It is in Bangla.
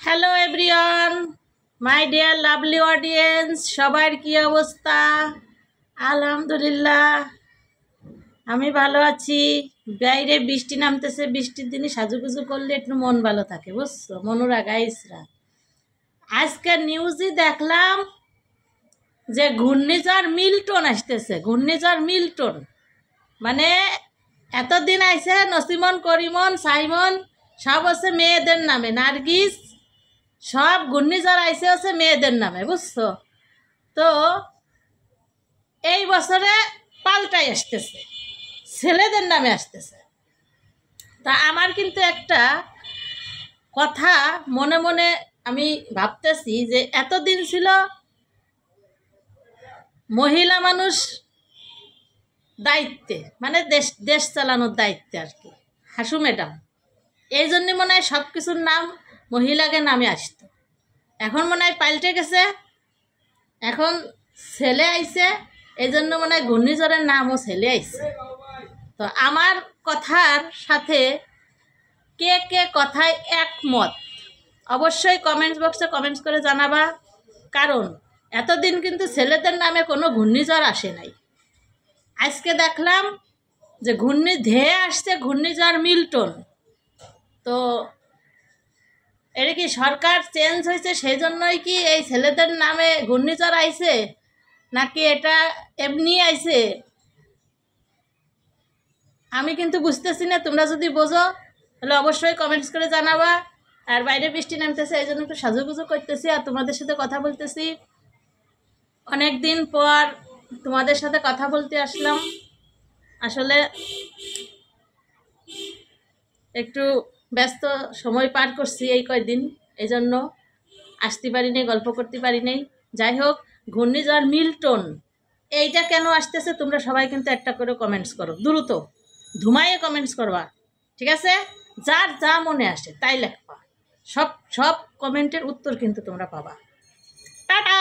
Hello everyone, my dear lovely audience, সবার কি অবস্থা? আলহামদুলিল্লাহ আমি ভালো আছি। বাইরে বৃষ্টি নামতেছে, বৃষ্টির দিনে সাজুগুজু করলে একটু মন ভালো থাকে, বুঝছো মনুরা গাইসরা। আজকের নিউজে দেখলাম যে ঘূর্ণিঝড় মিল্টন আসতেছে। ঘূর্ণিঝড় মিল্টন মানে এতদিন আইছে নসিমন, করিমন, সাইমন সব হচ্ছে মেয়েদের নামে, নার্গিস সব ঘূর্ণিঝড় আইসে হচ্ছে মেয়েদের নামে, বুঝছো? তো এই বছরে পাল্টাই আসতেছে, ছেলেদের নামে আসতেছে। তা আমার কিন্তু একটা কথা মনে মনে আমি ভাবতেছি যে এতদিন ছিল মহিলা মানুষ দায়িত্বে, মানে দেশ দেশ চালানোর দায়িত্বে আর কি, হাসু ম্যাডাম। এই জন্যে মনে হয় সব কিছুর নাম মহিলাকে নামে আসতো। এখন মনে হয় পাল্টে গেছে, এখন ছেলে আইছে, এই জন্য মনে হয় ঘূর্ণিঝড়ের নামও ছেলে আইছে। তো আমার কথার সাথে কে কে কথায় একমত অবশ্যই কমেন্টস বক্সে কমেন্টস করে জানাবা। কারণ এতদিন কিন্তু ছেলেদের নামে কোনো ঘূর্ণিঝড় আসে নাই। আজকে দেখলাম যে ধেয়ে আসছে ঘূর্ণিঝড় মিল্টন। তো এটা কি সরকার চেঞ্জ হয়েছে সেই জন্যই কি এই ছেলেদের নামে ঘূর্ণিঝড় আইছে, নাকি এটা এমনি আইছে? আমি কিন্তু বুঝতেছি না। তোমরা যদি বোঝো তাহলে অবশ্যই কমেন্টস করে জানাবা। আর বাইরে বৃষ্টি নামতেছে, এই জন্য একটু সাজুগুজু করতেছি আর তোমাদের সাথে কথা বলতেছি। অনেক দিন পর তোমাদের সাথে কথা বলতে আসলাম। আসলে একটু ব্যস্ত সময় পার করছি এই কয়দিন, এই জন্য আসতে পারি নাই, গল্প করতে পারি নাই। যাই হোক, ঘূর্ণিঝড় মিল্টন এইটা কেন আসতেছে তোমরা সবাই কিন্তু একটা করে কমেন্টস করো, দ্রুত ধুমাইয়ে কমেন্টস করবা, ঠিক আছে? যার যা মনে আসে তাই লেখবা, সব সব কমেন্টের উত্তর কিন্তু তোমরা পাবা। টাটা।